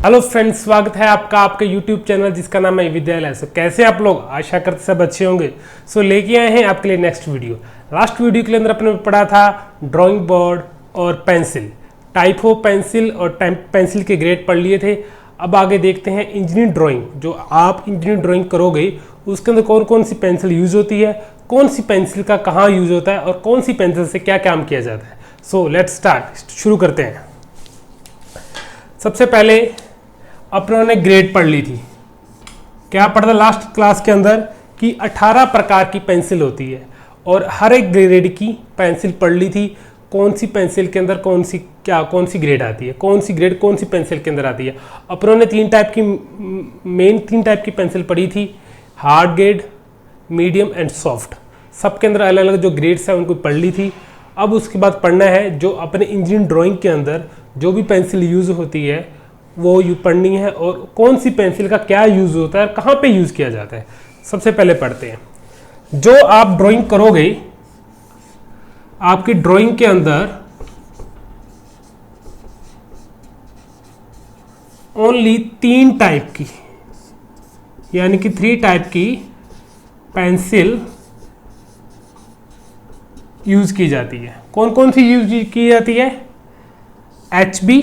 Hello friends, स्वागत है आपका आपके यूट्यूब चैनल जिसका नाम है विद्यालय। सो कैसे आप लोग, आशा करते सब अच्छे होंगे। सो लेके आए हैं आपके लिए नेक्स्ट वीडियो। लास्ट वीडियो के अंदर अपने पढ़ा था ड्राइंग बोर्ड और पेंसिल, टाइप ऑफ पेंसिल और पेंसिल के ग्रेड पढ़ लिए थे। अब आगे देखते हैं इंजीनियरिंग ड्राइंग। जो आप इंजीनियरिंग ड्राइंग करोगे उसके अंदर कौन कौन सी पेंसिल यूज़ होती है, कौन सी पेंसिल का कहाँ यूज़ होता है और कौन सी पेंसिल से क्या काम किया जाता है। सो लेट्स स्टार्ट, शुरू करते हैं। सबसे पहले अपनों ने ग्रेड पढ़ ली थी। क्या पढ़ा था लास्ट क्लास के अंदर कि 18 प्रकार की पेंसिल होती है और हर एक ग्रेड की पेंसिल पढ़ ली थी। कौन सी पेंसिल के अंदर कौन सी ग्रेड आती है, कौन सी ग्रेड कौन सी पेंसिल के अंदर आती है। अपनों ने तीन टाइप की पेंसिल पढ़ी थी, hard grade, medium and soft. सबके अंदर अलग अलग जो ग्रेड्स है उनको पढ़ ली थी। अब उसके बाद पढ़ना है जो अपने इंजीनियरिंग ड्राइंग के अंदर जो भी पेंसिल यूज़ होती है वो पढ़नी है और कौन सी पेंसिल का क्या यूज़ होता है, कहाँ पे यूज़ किया जाता है। सबसे पहले पढ़ते हैं। जो आप ड्राइंग करोगे, आपकी ड्राइंग के अंदर ओनली 3 टाइप की, यानी कि 3 टाइप की पेंसिल यूज की जाती है। कौन कौन सी यूज की जाती है? HB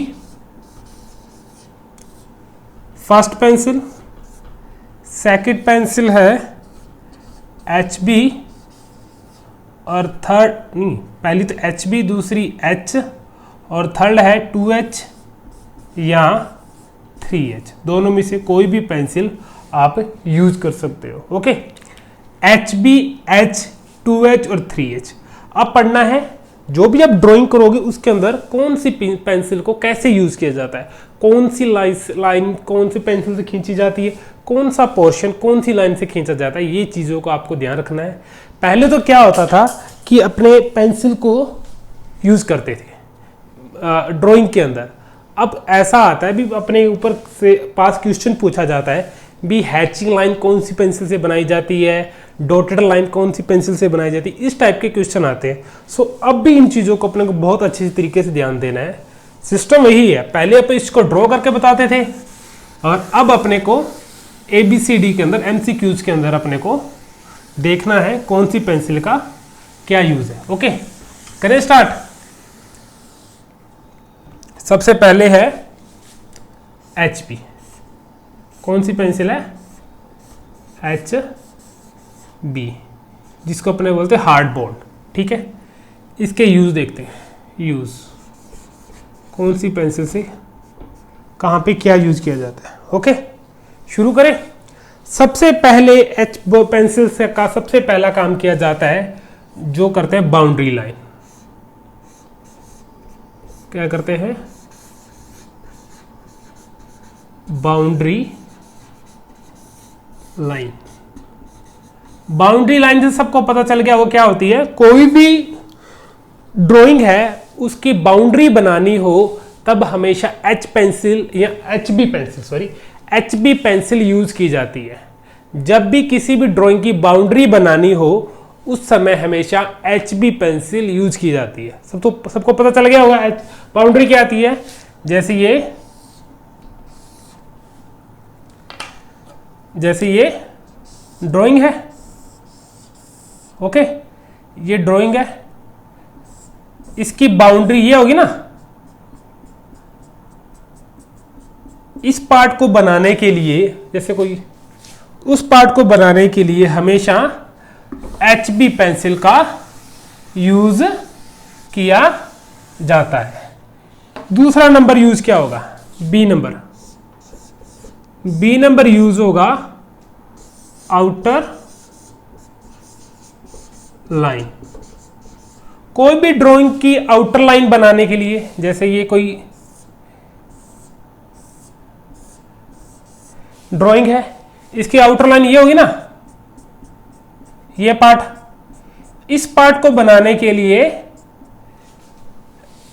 first pencil, second pencil है HB और थर्ड नहीं, पहली तो HB, दूसरी H और थर्ड है 2H या 3H। दोनों में से कोई भी पेंसिल आप यूज कर सकते हो। ओके, HB, H, 2H और 3H। अब पढ़ना है जो भी आप ड्राइंग करोगे उसके अंदर कौन सी पेंसिल को कैसे यूज किया जाता है, कौन सी लाइन कौन सी पेंसिल से खींची जाती है, कौन सा पोर्शन कौन सी लाइन से खींचा जाता है, ये चीज़ों को आपको ध्यान रखना है। पहले तो क्या होता था कि अपने पेंसिल को यूज करते थे ड्राइंग के अंदर। अब ऐसा आता है भी अपने ऊपर से पास क्वेश्चन पूछा जाता है भी हैचिंग लाइन कौन सी पेंसिल से बनाई जाती है, डॉटेड लाइन कौन सी पेंसिल से बनाई जाती है, इस टाइप के क्वेश्चन आते हैं। सो अब भी इन चीज़ों को अपने को बहुत अच्छे तरीके से ध्यान देना है। सिस्टम वही है, पहले अपन इसको ड्रॉ करके बताते थे और अब अपने को ABCD के अंदर MCQs के अंदर अपने को देखना है कौन सी पेंसिल का क्या यूज है। ओके, करें स्टार्ट। सबसे पहले है HB। कौन सी पेंसिल है? HB, जिसको अपने बोलते हैं हार्ड बोर्ड। ठीक है, इसके यूज देखते हैं। यूज कौन सी पेंसिल से कहाँ पे क्या यूज किया जाता है। ओके, शुरू करें। सबसे पहले H पेंसिल से का सबसे पहला काम किया जाता है जो करते हैं बाउंड्री लाइन। क्या करते हैं? Boundary line. बाउंड्री लाइन से सबको पता चल गया वो क्या होती है। कोई भी ड्राइंग है उसकी बाउंड्री बनानी हो तब हमेशा HB पेंसिल यूज की जाती है। जब भी किसी भी ड्राइंग की बाउंड्री बनानी हो उस समय हमेशा HB पेंसिल यूज की जाती है। सबको पता चल गया होगा बाउंड्री क्या आती है। जैसे ये ड्राइंग है। ओके, ये ड्राइंग है, इसकी बाउंड्री ये होगी ना। इस पार्ट को बनाने के लिए, जैसे कोई उस पार्ट को बनाने के लिए हमेशा HB पेंसिल का यूज किया जाता है। दूसरा नंबर यूज क्या होगा? B नंबर यूज होगा आउटर लाइन। कोई भी ड्राइंग की आउटर लाइन बनाने के लिए, जैसे ये कोई ड्राइंग है, इसकी आउटर लाइन ये होगी ना, ये पार्ट। इस पार्ट को बनाने के लिए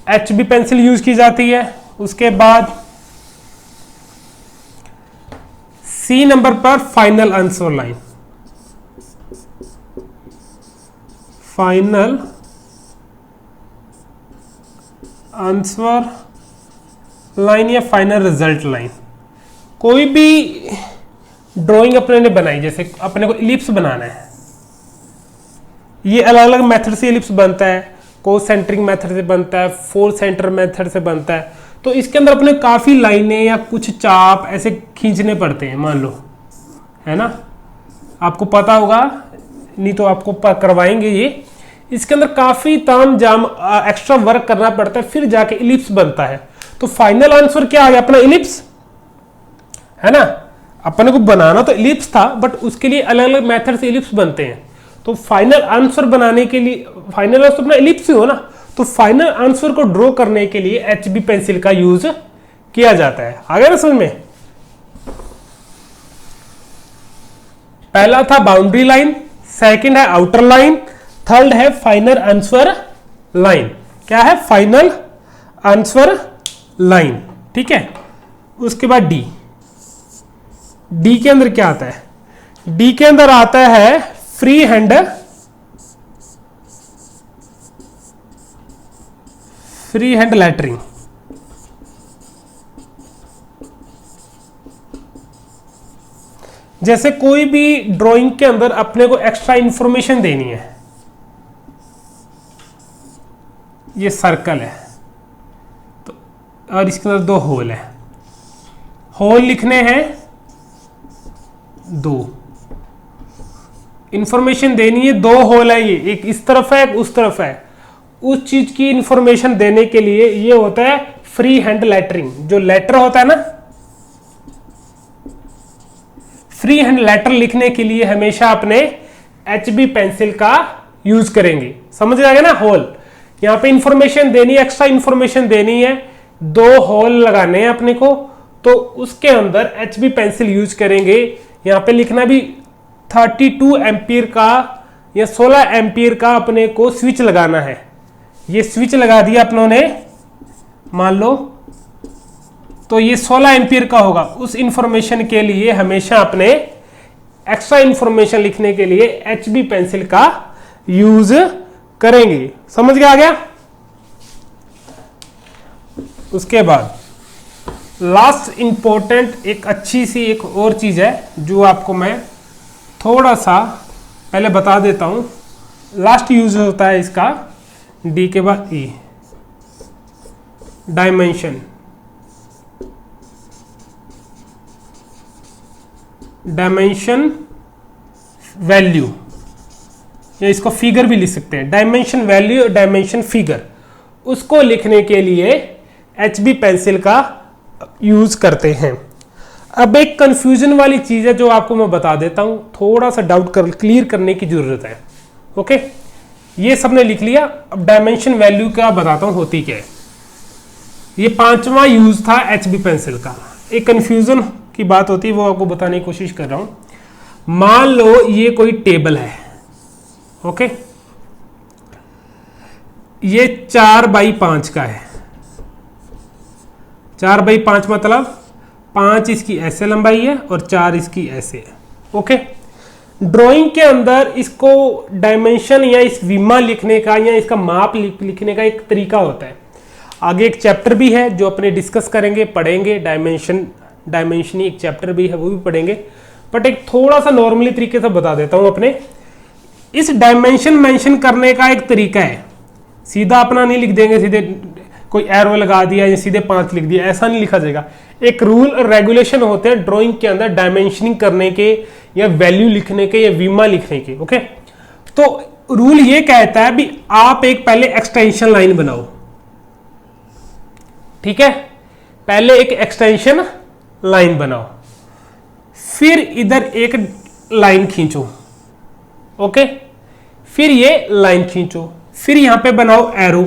HB पेंसिल यूज की जाती है। उसके बाद C नंबर पर final answer line, final answer line या फाइनल रिजल्ट लाइन। कोई भी ड्राइंग अपने ने बनाई, जैसे अपने को इलिप्स बनाना है, ये अलग अलग मेथड से इलिप्स बनता है, कोसेंट्रिक मेथड से बनता है, फोर सेंटर मेथड से बनता है। तो इसके अंदर अपने काफी लाइनें या कुछ चाप ऐसे खींचने पड़ते हैं, मान लो, है ना, आपको पता होगा, नहीं तो आपको करवाएंगे ये। इसके अंदर काफी ताम जाम एक्स्ट्रा वर्क करना पड़ता है, फिर जाके इलिप्स बनता है। तो फाइनल आंसर क्या आ गया अपना, इलिप्स, है ना। अपने को बनाना तो इलिप्स था, बट उसके लिए अलग अलग मेथड से इलिप्स बनते हैं। तो फाइनल आंसर बनाने के लिए, फाइनल आंसर अपना इलिप्स ही हो ना, तो फाइनल आंसर को ड्रॉ करने के लिए HB पेंसिल का यूज किया जाता है। आ गया ना समझ में। पहला था बाउंड्री लाइन, सेकंड है आउटर लाइन, थर्ड है फाइनल आंसर लाइन। क्या है, फाइनल आंसर लाइन, ठीक है। उसके बाद डी के अंदर क्या आता है, डी के अंदर आता है फ्री हैंड लेटरिंग। जैसे कोई भी ड्राइंग के अंदर अपने को एक्स्ट्रा इंफॉर्मेशन देनी है, ये सर्कल है तो, और इसके अंदर 2 होल है, होल लिखने हैं 2, इंफॉर्मेशन देनी है, 2 होल है, ये एक इस तरफ है एक उस तरफ है। उस चीज की इंफॉर्मेशन देने के लिए ये होता है फ्री हैंड लेटरिंग। जो लेटर होता है ना, फ्री हैंड लेटर लिखने के लिए हमेशा अपने HB पेंसिल का यूज करेंगे। समझ आ गया ना। होल, यहां पे इंफॉर्मेशन देनी है, एक्स्ट्रा इंफॉर्मेशन देनी है, 2 होल लगाने हैं अपने को, तो उसके अंदर HB पेंसिल यूज करेंगे। यहां पे लिखना भी 32 एम्पीयर का या 16 एम्पीयर का अपने को स्विच लगाना है। ये स्विच लगा दिया अपनों ने, मान लो, तो ये 16 एम्पीयर का होगा। उस इंफॉर्मेशन के लिए हमेशा अपने एक्स्ट्रा इंफॉर्मेशन लिखने के लिए HB पेंसिल का यूज करेंगे। समझ गया, आ गया। उसके बाद लास्ट इंपॉर्टेंट एक अच्छी सी एक और चीज है जो आपको मैं थोड़ा सा पहले बता देता हूं। लास्ट यूज होता है इसका डी के बाद ई, डायमेंशन। डायमेंशन वैल्यू, या इसको फिगर भी लिख सकते हैं, डायमेंशन वैल्यू और डायमेंशन फिगर। उसको लिखने के लिए HB पेंसिल का यूज करते हैं। अब एक कंफ्यूजन वाली चीज है जो आपको मैं बता देता हूं, थोड़ा सा डाउट क्लियर करने की जरूरत है। ओके, ये सबने लिख लिया। अब डायमेंशन वैल्यू का बताता हूं होती क्या है। ये 5वां यूज था HB पेंसिल का। एक कंफ्यूजन की बात होती है, वो आपको बताने की कोशिश कर रहा हूं। मान लो ये कोई टेबल है, ओके, ये 4x5 का है। 4x5 मतलब 5 इसकी ऐसे लंबाई है और 4 इसकी ऐसे है। ओके, ड्राइंग के अंदर इसको डायमेंशन या इस विमा लिखने का या इसका माप लिखने का एक तरीका होता है। आगे एक चैप्टर भी है जो अपने डिस्कस करेंगे, पढ़ेंगे। डायमेंशनी एक चैप्टर भी है, वो भी पढ़ेंगे। बट एक थोड़ा सा नॉर्मली तरीके से बता देता हूं अपने। इस डायमेंशन मेंशन करने का एक तरीका है, सीधा अपना नहीं लिख देंगे, सीधे कोई एरो लगा दिया या सीधे 5 लिख दिया, ऐसा नहीं लिखा जाएगा। एक रूल और रेगुलेशन होते हैं ड्राइंग के अंदर डायमेंशनिंग करने के या वैल्यू लिखने के या विमा लिखने के। ओके, तो रूल ये कहता है भी आप एक पहले एक्सटेंशन लाइन बनाओ, ठीक है, पहले एक एक्सटेंशन लाइन बनाओ, फिर इधर एक लाइन खींचो, ओके, फिर ये लाइन खींचो, फिर यहां पे बनाओ एरो।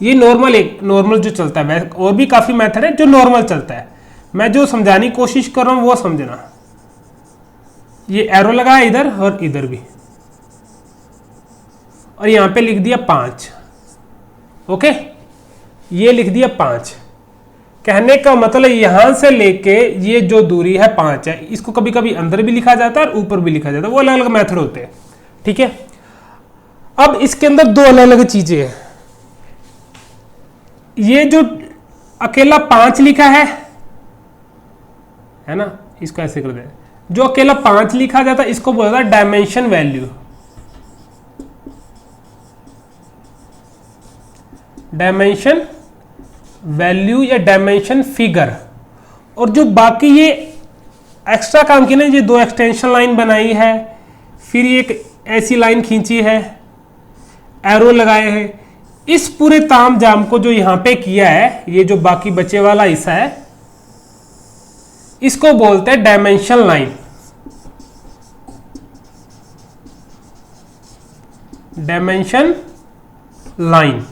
ये नॉर्मल जो चलता है, और भी काफी मेथड है जो नॉर्मल चलता है। मैं जो समझाने की कोशिश कर रहा हूं वो समझना। ये एरो लगा है इधर और इधर भी, और यहां पे लिख दिया 5। ओके, ये लिख दिया 5। कहने का मतलब यहां से लेके ये जो दूरी है 5 है, इसको कभी कभी अंदर भी लिखा जाता है और ऊपर भी लिखा जाता है, वो अलग अलग मेथड होते हैं, ठीक है। अब इसके अंदर 2 अलग अलग चीजें हैं। ये जो अकेला 5 लिखा है, है ना, इसको ऐसे कर दे। जो अकेला 5 लिखा जाता है इसको बोला जाता है डायमेंशन वैल्यू, डायमेंशन वैल्यू या डायमेंशन फिगर। और जो बाकी ये एक्स्ट्रा काम की ना, ये 2 एक्सटेंशन लाइन बनाई है, फिर एक ऐसी लाइन खींची है, एरो लगाए हैं, इस पूरे ताम जाम को जो यहां पे किया है, ये जो बाकी बचे वाला हिस्सा है इसको बोलते हैं dimension line, dimension line.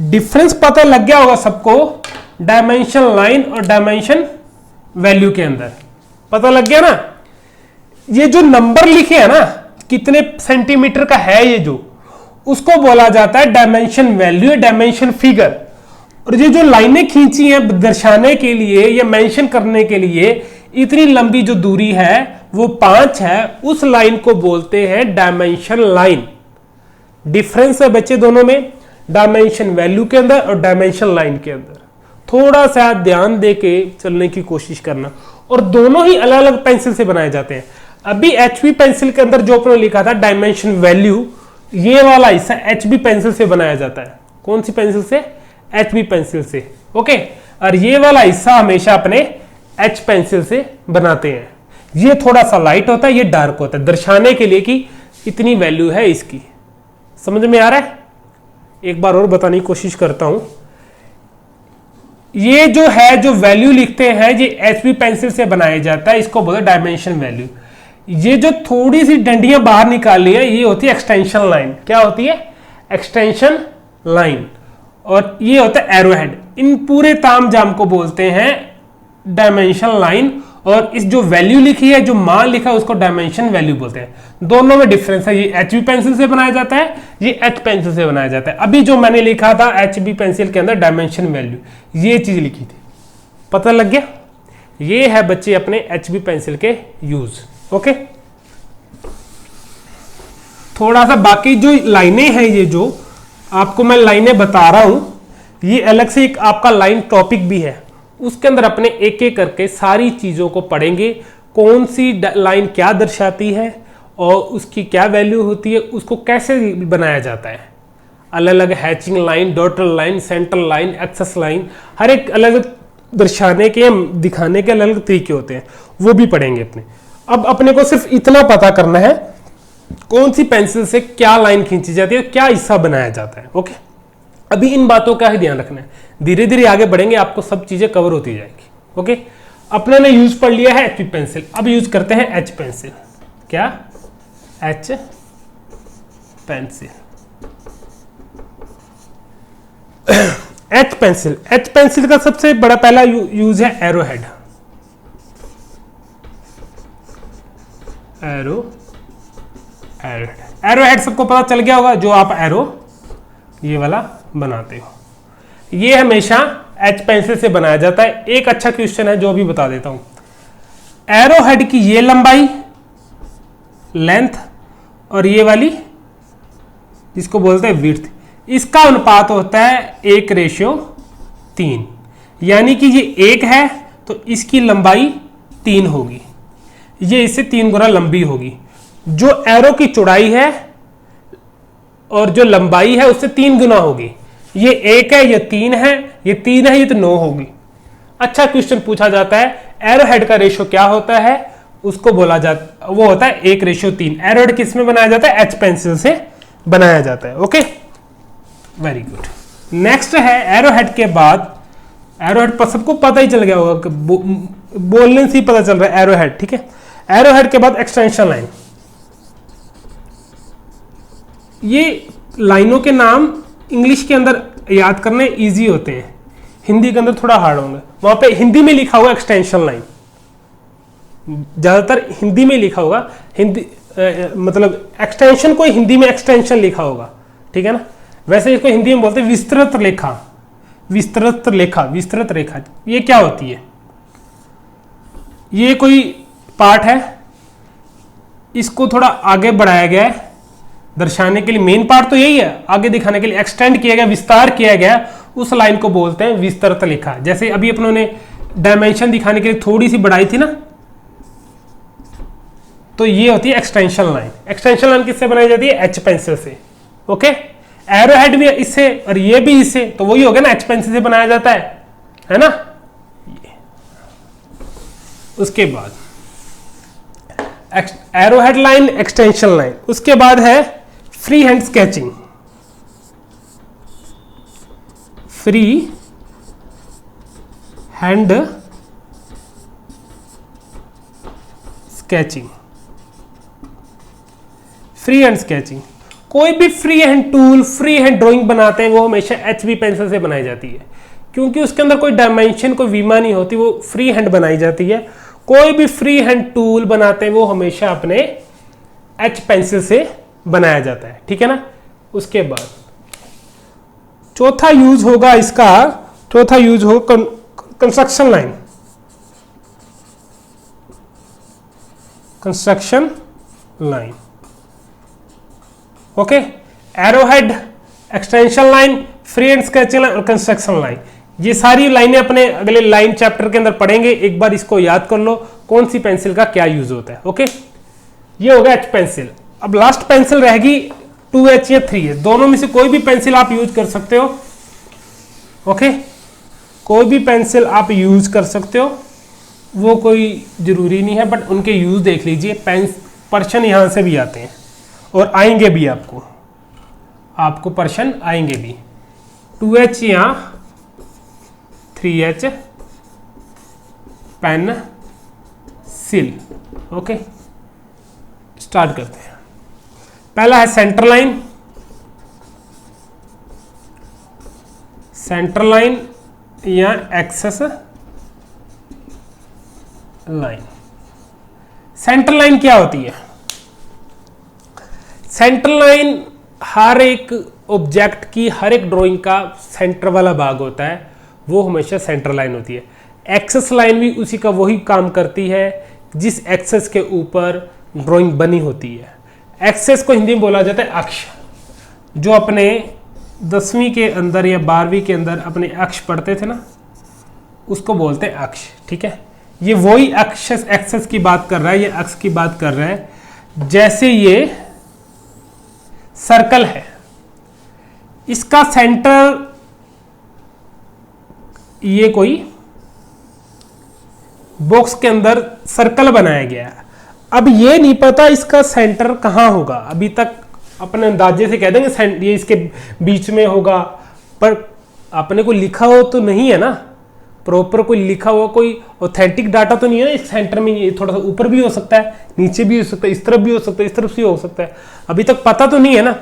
Difference पता लग गया होगा सबको डायमेंशन लाइन और डायमेंशन वैल्यू के अंदर, पता लग गया ना। ये जो नंबर लिखे हैं ना, कितने सेंटीमीटर का है ये जो, उसको बोला जाता है डायमेंशन वैल्यू, डायमेंशन फिगर। और ये जो लाइनें खींची हैं दर्शाने के लिए या मेंशन करने के लिए, इतनी लंबी जो दूरी है वो 5 है, उस लाइन को बोलते हैं डायमेंशन लाइन। डिफरेंस है बच्चे दोनों में, डायमेंशन वैल्यू के अंदर और डायमेंशन लाइन के अंदर। थोड़ा सा ध्यान दे के चलने की कोशिश करना। और दोनों ही अलग अलग पेंसिल से बनाए जाते हैं। अभी एचबी पेंसिल के अंदर जो अपने लिखा था डायमेंशन वैल्यू, ये वाला हिस्सा एचबी पेंसिल से बनाया जाता है। कौन सी पेंसिल से? एचबी पेंसिल से। ओके, और ये वाला हिस्सा हमेशा अपने एच पेंसिल से बनाते हैं। ये थोड़ा सा लाइट होता है, ये डार्क होता है, दर्शाने के लिए कि इतनी वैल्यू है इसकी। समझ में आ रहा है? एक बार और बताने की कोशिश करता हूं। ये जो है, जो वैल्यू लिखते हैं, ये एचबी पेंसिल से बनाया जाता है, इसको बोलते हैं डायमेंशन वैल्यू। ये जो थोड़ी सी डंडियां बाहर निकाली है, ये होती है एक्सटेंशन लाइन। क्या होती है? Extension line. और ये होता है एरो हेड। इन पूरे ताम जाम को बोलते हैं डायमेंशन लाइन। और इस जो वैल्यू लिखी है, जो मान लिखा है, उसको डायमेंशन वैल्यू बोलते हैं। दोनों में डिफरेंस है, ये एचबी पेंसिल से बनाया जाता है, ये एच पेंसिल से बनाया जाता है। अभी जो मैंने लिखा था एचबी पेंसिल के अंदर डायमेंशन वैल्यू, ये चीज लिखी थी। पता लग गया? ये है बच्चे अपने एचबी पेंसिल के यूज। ओके, थोड़ा सा बाकी जो लाइनें हैं, ये जो आपको मैं लाइनें बता रहा हूं, ये अलग से एक आपका लाइन टॉपिक भी है। उसके अंदर अपने एक एक करके सारी चीजों को पढ़ेंगे। कौन सी लाइन क्या दर्शाती है और उसकी क्या वैल्यू होती है, उसको कैसे बनाया जाता है। अलग अलग hatching line, dotted line, centre line, axis line, हर एक अलग दर्शाने के, दिखाने के अलग अलग तरीके होते हैं, वो भी पढ़ेंगे अपने। अब अपने को सिर्फ इतना पता करना है कौन सी पेंसिल से क्या लाइन खींची जाती है, क्या हिस्सा बनाया जाता है। ओके, अभी इन बातों का ही ध्यान रखना है। धीरे धीरे आगे बढ़ेंगे, आपको सब चीजें कवर होती जाएगी। ओके, अपने ने यूज पढ़ लिया है एचबी पेंसिल, अब यूज करते हैं एच पेंसिल। क्या? H pencil. H pencil, H pencil का सबसे बड़ा पहला यूज है एरो हेड। एरो हेड सबको पता चल गया होगा, जो आप एरो ये वाला बनाते हो, ये हमेशा एच पेंसिल से बनाया जाता है। एक अच्छा क्वेश्चन है जो अभी बता देता हूं। एरो हेड की ये लंबाई, लेंथ, और ये वाली जिसको बोलते हैं विड्थ, इसका अनुपात होता है 1:3। यानी कि ये 1 है तो इसकी लंबाई 3 होगी, ये इससे 3 गुना लंबी होगी। जो एरो की चौड़ाई है और जो लंबाई है उससे 3 गुना होगी। ये 1 है, ये 3 है, ये 3 है, ये तो 9 होगी। अच्छा क्वेश्चन पूछा जाता है एरो हेड का रेशो क्या होता है, उसको बोला जाता, वो होता है 1:3। एरो हेड किस में बनाया जाता है? एच पेंसिल से बनाया जाता है। Okay, very good. नेक्स्ट है एरो हेड के बाद, एरो हेड पर सबको पता ही चल गया होगा कि बोलने से ही पता चल रहा है एरो हेड। ठीक है, एरो हेड के बाद एक्सटेंशन लाइन। ये लाइनों के नाम इंग्लिश के अंदर याद करने इजी होते हैं, हिंदी के अंदर थोड़ा हार्ड होंगे। वहां पे हिंदी में लिखा होगा एक्सटेंशन लाइन, ज्यादातर हिंदी में लिखा होगा। हिंदी मतलब एक्सटेंशन को हिंदी में एक्सटेंशन लिखा होगा, ठीक है ना। वैसे इसको हिंदी में बोलते हैं विस्तृत रेखा। विस्तृत रेखा, विस्तृत रेखा ये क्या होती है? ये कोई पार्ट है, इसको थोड़ा आगे बढ़ाया गया है दर्शाने के लिए। मेन पार्ट तो यही है, आगे दिखाने के लिए एक्सटेंड किया गया, विस्तार किया गया, उस लाइन को बोलते हैं विस्तृत रेखा। जैसे अभी अपनों ने डायमेंशन दिखाने के लिए थोड़ी सी बढ़ाई थी ना, तो ये होती है एक्सटेंशन लाइन। एक्सटेंशन लाइन किससे बनाई जाती है? एच पेंसिल से। ओके, एरो हेड भी इससे और ये भी इससे, तो वही हो गया ना, एच पेंसिल से बनाया जाता है ना। उसके बाद arrow head line, extension line. उसके बाद है free hand sketching. Free hand sketching. Free hand sketching, कोई भी free hand tool, free hand drawing बनाते हैं वो हमेशा HB पेंसिल से बनाई जाती है, क्योंकि उसके अंदर कोई डायमेंशन, कोई विमा नहीं होती, वो फ्री हैंड बनाई जाती है। कोई भी फ्री हैंड टूल बनाते हैं वो हमेशा अपने H पेंसिल से बनाया जाता है, ठीक है ना। उसके बाद चौथा यूज होगा इसका, चौथा यूज हो construction line. Construction line, okay. Arrowhead, extension line, free hand sketching line और कंस्ट्रक्शन लाइन, ये सारी लाइनें अपने अगले लाइन चैप्टर के अंदर पढ़ेंगे। एक बार इसको याद कर लो कौन सी पेंसिल का क्या यूज होता है। ओके, ये हो गया H पेंसिल। अब लास्ट पेंसिल रहेगी 2H या 3H, दोनों में से कोई भी पेंसिल आप यूज कर सकते हो। ओके, कोई भी पेंसिल आप यूज कर सकते हो, वो कोई जरूरी नहीं है, बट उनके यूज देख लीजिए। पर्सन यहां से भी आते हैं और आएंगे भी, आपको पर्सन आएंगे भी। 2H या 3H पेन सिल। ओके, स्टार्ट करते हैं। पहला है सेंटर लाइन। सेंटर लाइन या एक्सेस लाइन। सेंटर लाइन क्या होती है? सेंटर लाइन हर एक ऑब्जेक्ट की, हर एक ड्राइंग का सेंटर वाला भाग होता है, वो हमेशा सेंटर लाइन होती है। एक्सेस लाइन भी उसी का वही काम करती है जिस एक्सेस के ऊपर ड्राइंग बनी होती है। एक्सेस को हिंदी में बोला जाता है अक्ष। जो अपने 10वीं के अंदर या 12वीं के अंदर अपने अक्ष पढ़ते थे ना, उसको बोलते हैं अक्ष, ठीक है। ये वही अक्ष, एक्सेस की बात कर रहा है, ये अक्ष की बात कर रहा है। जैसे ये सर्कल है, इसका सेंटर ये कोई बॉक्स के अंदर सर्कल बनाया गया है। अब ये नहीं पता इसका सेंटर कहां होगा, अभी तक अपने अंदाजे से कह देंगे ये इसके बीच में होगा, पर अपने को लिखा हो तो नहीं है ना, प्रॉपर कोई लिखा हुआ कोई ऑथेंटिक डाटा तो नहीं है ना इस सेंटर में। ये थोड़ा सा ऊपर भी हो सकता है, नीचे भी हो सकता है, इस तरफ भी हो सकता है, इस तरफ भी हो सकता है, अभी तक पता तो नहीं है ना।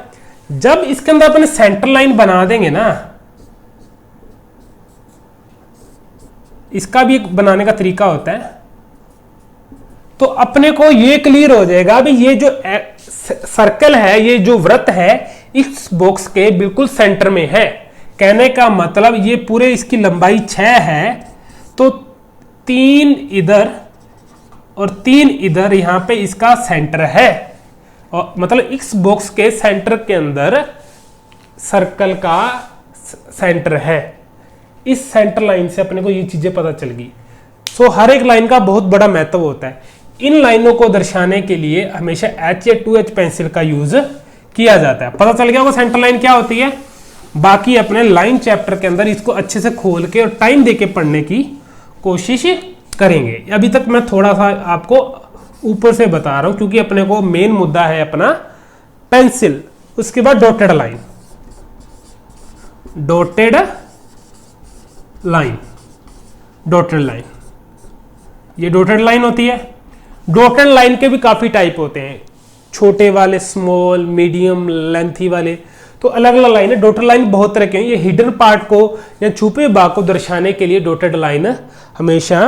जब इसके अंदर अपने सेंटर लाइन बना देंगे ना, इसका भी एक बनाने का तरीका होता है, तो अपने को ये क्लियर हो जाएगा भाई ये जो सर्कल है, ये जो वृत्त है, इस बॉक्स के बिल्कुल सेंटर में है। कहने का मतलब ये पूरे इसकी लंबाई 6 है, तो 3 इधर और 3 इधर, यहां पे इसका सेंटर है। और मतलब इस बॉक्स के सेंटर के अंदर सर्कल का सेंटर है। इस सेंटर लाइन से अपने को ये चीजें पता चल गई। सो हर एक लाइन का बहुत बड़ा महत्व होता है। इन लाइनों को दर्शाने के लिए हमेशा H या 2H पेंसिल का यूज किया जाता है। पता चल गया होगा सेंटर लाइन क्या होती है। बाकी अपने लाइन चैप्टर के अंदर इसको अच्छे से खोल के और टाइम देके पढ़ने की कोशिश करेंगे। अभी तक मैं थोड़ा सा आपको ऊपर से बता रहा हूं, क्योंकि अपने को मेन मुद्दा है अपना पेंसिल। उसके बाद dotted line. Dotted line, dotted line, ये डॉटेड लाइन होती है। डॉटेड लाइन के भी काफी टाइप होते हैं, छोटे वाले, स्मॉल, मीडियम, लेंथी वाले, तो अलग अलग लाइन है। डॉटेड लाइन बहुत तरह के हैं। ये हिडन पार्ट को या छुपे भाग को दर्शाने के लिए डॉटेड लाइन हमेशा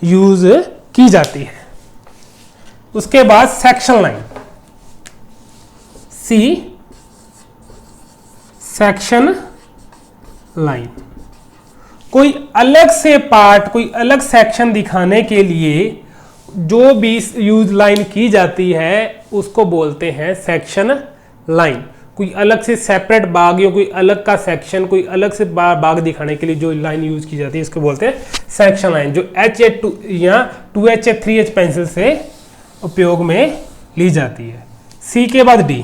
यूज की जाती है। उसके बाद section line, C section line, कोई अलग से पार्ट, कोई अलग सेक्शन दिखाने के लिए जो भी यूज लाइन की जाती है उसको बोलते हैं सेक्शन लाइन। कोई अलग से सेपरेट बाग या कोई अलग का सेक्शन, कोई अलग से बाग दिखाने के लिए जो लाइन यूज की जाती है इसको बोलते हैं सेक्शन लाइन, जो H या 2H या 3H पेंसिल से उपयोग में ली जाती है। सी के बाद डी।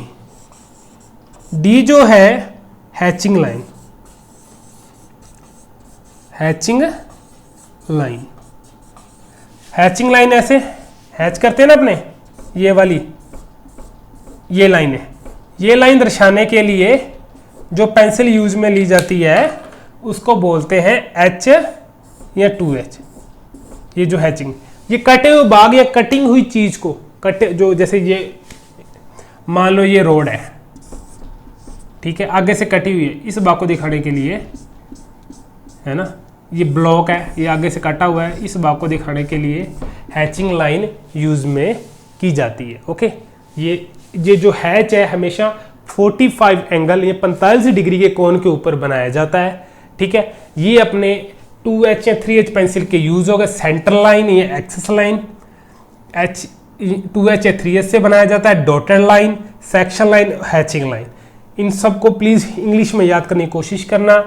डी जो है hatching line, hatching line. Hatching line ऐसे हैच करते हैं ना अपने, ये वाली ये लाइन है, ये लाइन दर्शाने के लिए जो पेंसिल यूज में ली जाती है उसको बोलते हैं H या 2H। ये जो हैचिंग, ये कटे हुए बाग या कटिंग हुई चीज को कटे, जो जैसे ये मान लो ये रोड है, ठीक है, आगे से कटी हुई है, इस बाग को दिखाने के लिए, है ना, ये ब्लॉक है, ये आगे से कटा हुआ है, इस बाग को दिखाने के लिए हैचिंग लाइन यूज में की जाती है। ओके, ये जो हैच है हमेशा 45 एंगल, ये 45 डिग्री के कोण के ऊपर बनाया जाता है, ठीक है। ये अपने 2H या 3H पेंसिल के यूज होगा। सेंटर लाइन, ये एक्सिस लाइन, 2H या 3H से बनाया जाता है। Dotted line, section line, hatching line, इन सबको प्लीज इंग्लिश में याद करने की कोशिश करना।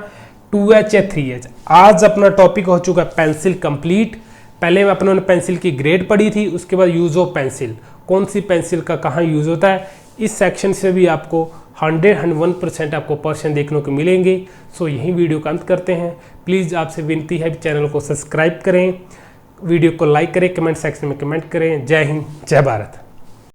2H या 3H। आज अपना टॉपिक हो चुका है पेंसिल कंप्लीट। पहले अपनों ने पेंसिल की ग्रेड पढ़ी थी, उसके बाद यूज ऑफ पेंसिल, कौन सी पेंसिल का कहाँ यूज होता है। इस सेक्शन से भी आपको 101% आपको पर्सन देखने को मिलेंगे। सो यही वीडियो का अंत करते हैं। प्लीज़ आपसे विनती है चैनल को सब्सक्राइब करें, वीडियो को लाइक करें, कमेंट सेक्शन में कमेंट करें। जय हिंद, जय भारत।